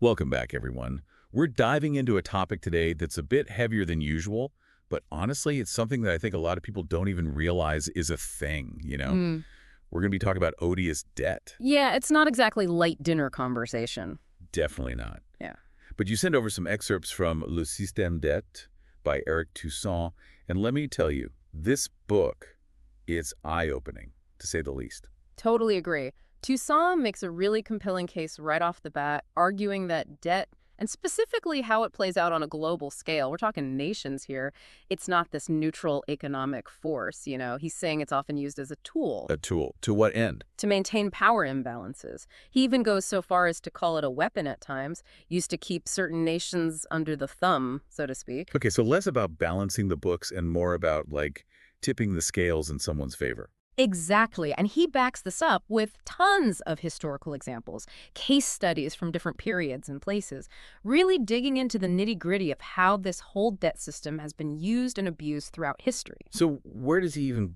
Welcome back, everyone. We're diving into a topic today that's a bit heavier than usual, but honestly, it's something that I think a lot of people don't even realize is a thing. Mm. We're going to be talking about odious debt. Yeah, it's not exactly light dinner conversation. Definitely not. Yeah. But you sent over some excerpts from Le Système d'Etat by Eric Toussaint, and let me tell you, this book is eye-opening, to say the least. Totally agree. Toussaint makes a really compelling case right off the bat, arguing that debt, and specifically how it plays out on a global scale, we're talking nations here, it's not this neutral economic force, He's saying it's often used as a tool. A tool. To what end? To maintain power imbalances. He even goes so far as to call it a weapon at times, used to keep certain nations under the thumb, so to speak. Okay, so less about balancing the books and more about, tipping the scales in someone's favor. Exactly. And he backs this up with tons of historical examples, case studies from different periods and places, really digging into the nitty-gritty of how this whole debt system has been used and abused throughout history. So where does he even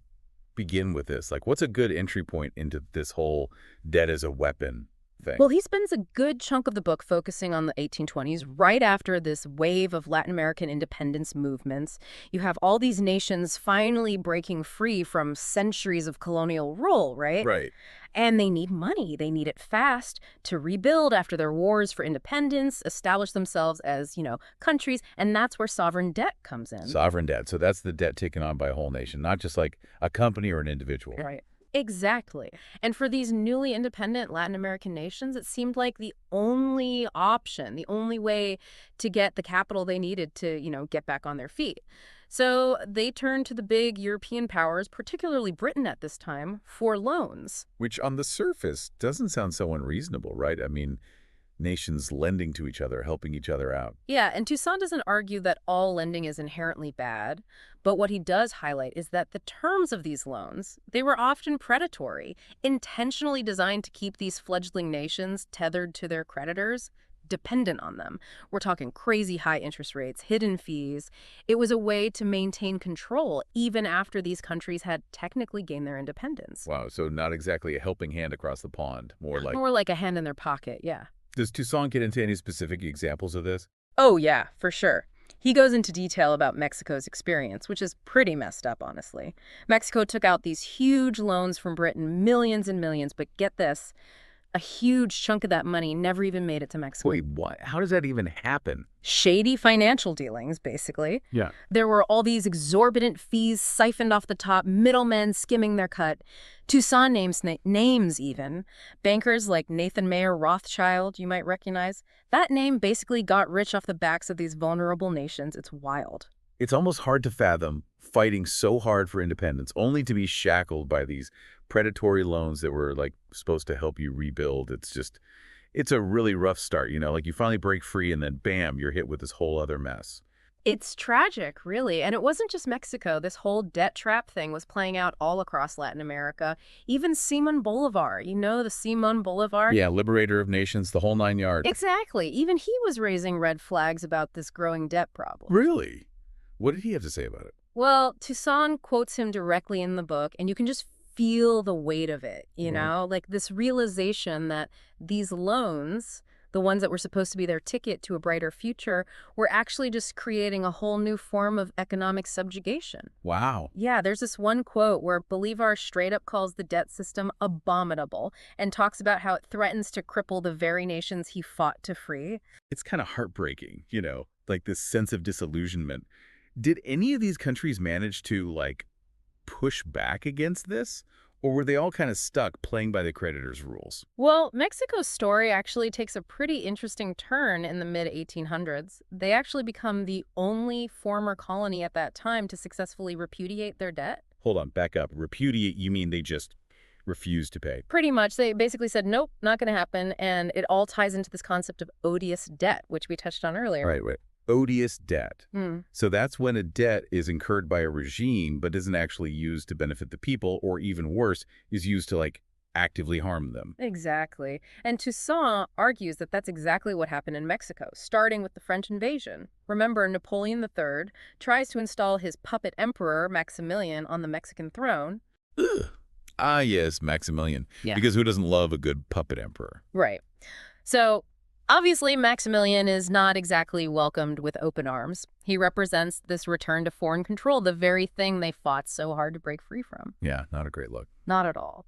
begin with this? What's a good entry point into this whole debt as a weapon thing? Well, he spends a good chunk of the book focusing on the 1820s, right after this wave of Latin American independence movements. You have all these nations finally breaking free from centuries of colonial rule, right? Right. And they need money. They need it fast to rebuild after their wars for independence, establish themselves as, countries, and that's where sovereign debt comes in. Sovereign debt. So that's the debt taken on by a whole nation, not just like a company or an individual. Right. Exactly. And for these newly independent Latin American nations, it seemed like the only option, the only way to get the capital they needed to, get back on their feet. So they turned to the big European powers, particularly Britain at this time, for loans. Which on the surface doesn't sound so unreasonable, right? I mean, nations lending to each other, helping each other out. Yeah, and Toussaint doesn't argue that all lending is inherently bad, but what he does highlight is that the terms of these loans, they were often predatory, intentionally designed to keep these fledgling nations tethered to their creditors, dependent on them. We're talking crazy high interest rates, hidden fees. It was a way to maintain control even after these countries had technically gained their independence. Wow, so not exactly a helping hand across the pond, more like a hand in their pocket, yeah. Does Toussaint get into any specific examples of this? Oh, yeah, for sure. He goes into detail about Mexico's experience, which is pretty messed up, honestly. Mexico took out these huge loans from Britain, millions and millions, but get this, a huge chunk of that money never even made it to Mexico. Wait, what? How does that even happen? Shady financial dealings, basically. Yeah. There were all these exorbitant fees siphoned off the top, middlemen skimming their cut. Toussaint names even. Bankers like Nathan Mayer Rothschild, you might recognize. That name basically got rich off the backs of these vulnerable nations. It's wild. It's almost hard to fathom fighting so hard for independence, only to be shackled by these predatory loans that were supposed to help you rebuild. It's a really rough start, you finally break free and then bam, you're hit with this whole other mess. It's tragic, really. And it wasn't just Mexico. This whole debt trap thing was playing out all across Latin America. Even Simon Bolivar, the Simon Bolivar? Yeah, liberator of nations, the whole 9 yards. Exactly. Even he was raising red flags about this growing debt problem. Really? What did he have to say about it? Well, Toussaint quotes him directly in the book, and you can just feel the weight of it, this realization that these loans, the ones that were supposed to be their ticket to a brighter future, were actually just creating a whole new form of economic subjugation. Wow. Yeah, there's this one quote where Bolivar straight up calls the debt system abominable and talks about how it threatens to cripple the very nations he fought to free. It's kind of heartbreaking, this sense of disillusionment. Did any of these countries manage to, push back against this? Or were they all kind of stuck playing by the creditors' rules? Well, Mexico's story actually takes a pretty interesting turn in the mid-1800s. They actually become the only former colony at that time to successfully repudiate their debt. Hold on, back up. Repudiate, you mean they just refused to pay? Pretty much. They basically said, nope, not going to happen. And it all ties into this concept of odious debt, which we touched on earlier. Right. Odious debt. So that's when a debt is incurred by a regime but isn't actually used to benefit the people, or even worse, is used to actively harm them. Exactly. And Toussaint argues that that's exactly what happened in Mexico, starting with the French invasion. Remember, Napoleon III tries to install his puppet emperor, Maximilian, on the Mexican throne. Ugh. Ah, yes, Maximilian. Yeah. Because who doesn't love a good puppet emperor? Right. So Obviously, Maximilian is not exactly welcomed with open arms. He represents this return to foreign control, the very thing they fought so hard to break free from. Yeah, not a great look. Not at all.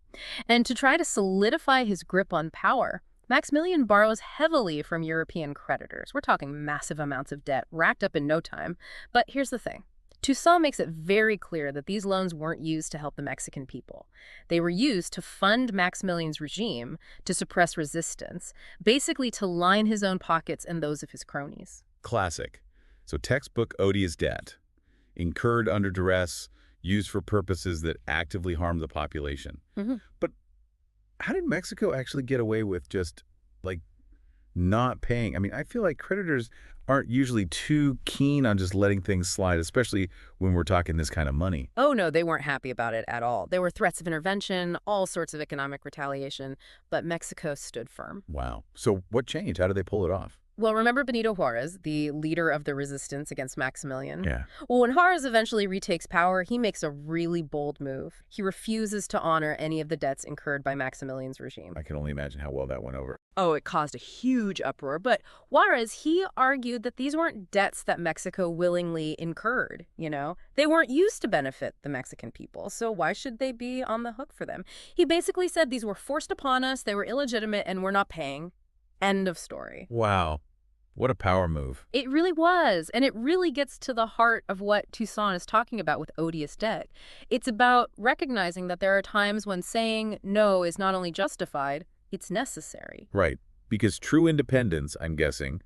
And to try to solidify his grip on power, Maximilian borrows heavily from European creditors. We're talking massive amounts of debt racked up in no time. But here's the thing. Toussaint makes it very clear that these loans weren't used to help the Mexican people. They were used to fund Maximilian's regime, to suppress resistance, basically to line his own pockets and those of his cronies. Classic. So textbook odious debt, incurred under duress, used for purposes that actively harm the population. But how did Mexico actually get away with just, like, not paying? I mean, I feel like creditors aren't usually too keen on just letting things slide, especially when we're talking this kind of money. Oh, no, they weren't happy about it at all. There were threats of intervention, all sorts of economic retaliation, but Mexico stood firm. Wow. So what changed? How did they pull it off? Well, remember Benito Juarez, the leader of the resistance against Maximilian? Yeah. Well, when Juarez eventually retakes power, he makes a really bold move. He refuses to honor any of the debts incurred by Maximilian's regime. I can only imagine how well that went over. Oh, it caused a huge uproar. But Juarez, he argued that these weren't debts that Mexico willingly incurred, you know? They weren't used to benefit the Mexican people, so why should they be on the hook for them? He basically said these were forced upon us, they were illegitimate, and we're not paying. End of story. Wow. What a power move. It really was, and it really gets to the heart of what Toussaint is talking about with odious debt. It's about recognizing that there are times when saying no is not only justified, it's necessary. Right. Because true independence, I'm guessing,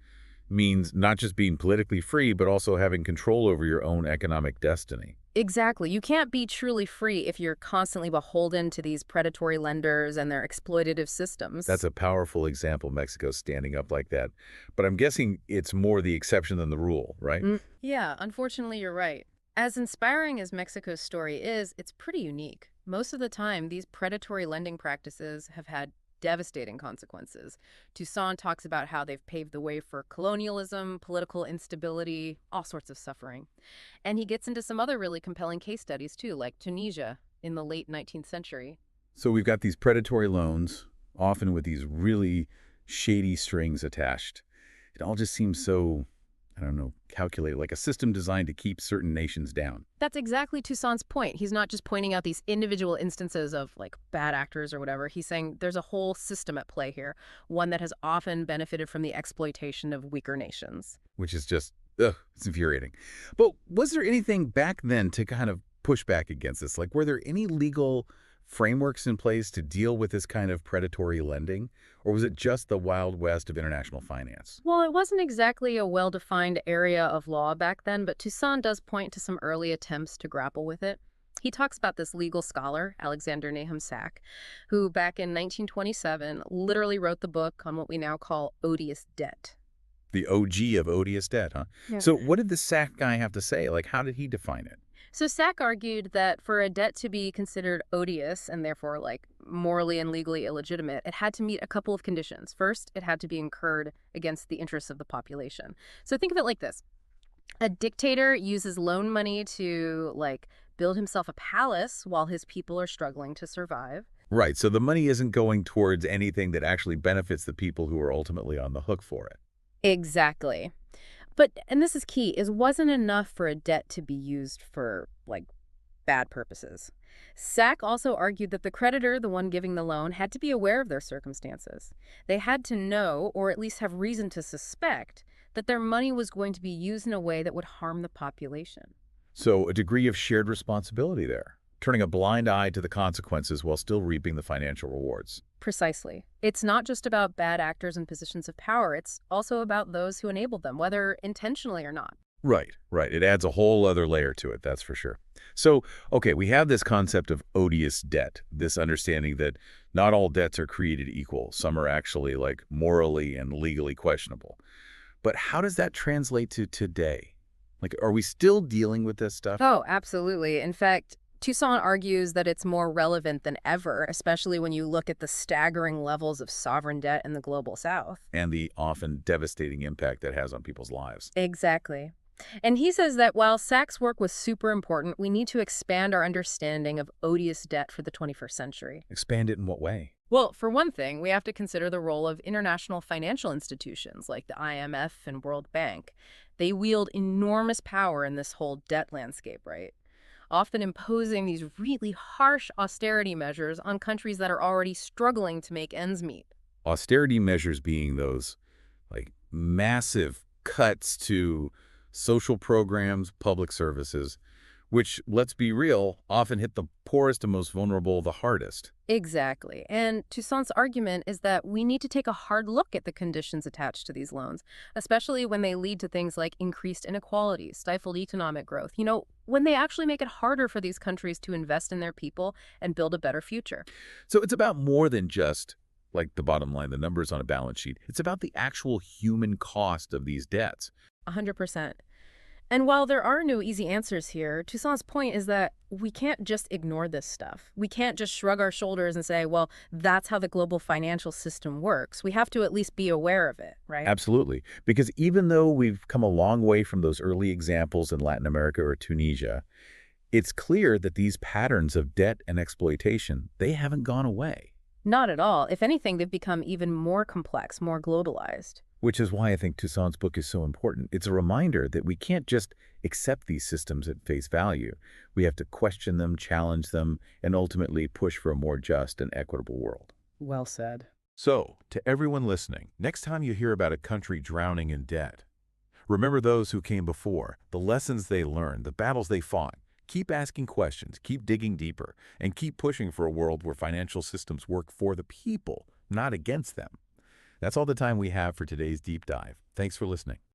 means not just being politically free, but also having control over your own economic destiny. Exactly. You can't be truly free if you're constantly beholden to these predatory lenders and their exploitative systems. That's a powerful example, Mexico standing up like that. But I'm guessing it's more the exception than the rule, right? Yeah, unfortunately, you're right. As inspiring as Mexico's story is, it's pretty unique. Most of the time, these predatory lending practices have had devastating consequences. Toussaint talks about how they've paved the way for colonialism, political instability, all sorts of suffering. And he gets into some other really compelling case studies, too, like Tunisia in the late 19th century. So we've got these predatory loans, often with these really shady strings attached. It all just seems so, I don't know, calculated, like a system designed to keep certain nations down. That's exactly Toussaint's point. He's not just pointing out these individual instances of, like, bad actors or whatever. He's saying there's a whole system at play here, one that has often benefited from the exploitation of weaker nations. Which is just, ugh, it's infuriating. But was there anything back then to kind of push back against this? Like, were there any legal frameworks in place to deal with this kind of predatory lending? Or was it just the Wild West of international finance? Well, it wasn't exactly a well-defined area of law back then, but Toussaint does point to some early attempts to grapple with it. He talks about this legal scholar, Alexander Nahum Sack, who back in 1927 literally wrote the book on what we now call odious debt. The OG of odious debt, huh? Yeah. So what did the Sack guy have to say? Like, how did he define it? So Sack argued that for a debt to be considered odious and therefore, like, morally and legally illegitimate, it had to meet a couple of conditions. First, it had to be incurred against the interests of the population. So think of it like this. A dictator uses loan money to, like, build himself a palace while his people are struggling to survive. Right, so the money isn't going towards anything that actually benefits the people who are ultimately on the hook for it. Exactly. But, and this is key, it wasn't enough for a debt to be used for, like, bad purposes. Sack also argued that the creditor, the one giving the loan, had to be aware of their circumstances. They had to know, or at least have reason to suspect, that their money was going to be used in a way that would harm the population. So a degree of shared responsibility there, turning a blind eye to the consequences while still reaping the financial rewards. Precisely. It's not just about bad actors in positions of power, it's also about those who enabled them, whether intentionally or not. Right, right. It adds a whole other layer to it, that's for sure. So, okay, we have this concept of odious debt, this understanding that not all debts are created equal. Some are actually, like, morally and legally questionable. But how does that translate to today? Like, are we still dealing with this stuff? Oh, absolutely. In fact, Toussaint argues that it's more relevant than ever, especially when you look at the staggering levels of sovereign debt in the global south. And the often devastating impact that has on people's lives. Exactly. And he says that while Sack's work was super important, we need to expand our understanding of odious debt for the 21st century. Expand it in what way? Well, for one thing, we have to consider the role of international financial institutions like the IMF and World Bank. They wield enormous power in this whole debt landscape, right? Often imposing these really harsh austerity measures on countries that are already struggling to make ends meet. Austerity measures being those like massive cuts to social programs, public services, which, let's be real, often hit the poorest and most vulnerable the hardest. Exactly. And Toussaint's argument is that we need to take a hard look at the conditions attached to these loans, especially when they lead to things like increased inequality, stifled economic growth, when they actually make it harder for these countries to invest in their people and build a better future. So it's about more than just like the bottom line, the numbers on a balance sheet. It's about the actual human cost of these debts. 100%. And while there are no easy answers here, Toussaint's point is that we can't just ignore this stuff. We can't just shrug our shoulders and say, well, that's how the global financial system works. We have to at least be aware of it, right? Absolutely. Because even though we've come a long way from those early examples in Latin America or Tunisia, it's clear that these patterns of debt and exploitation, they haven't gone away. Not at all. If anything, they've become even more complex, more globalized. Which is why I think Toussaint's book is so important. It's a reminder that we can't just accept these systems at face value. We have to question them, challenge them, and ultimately push for a more just and equitable world. Well said. So, to everyone listening, next time you hear about a country drowning in debt, remember those who came before, the lessons they learned, the battles they fought. Keep asking questions, keep digging deeper, and keep pushing for a world where financial systems work for the people, not against them. That's all the time we have for today's deep dive. Thanks for listening.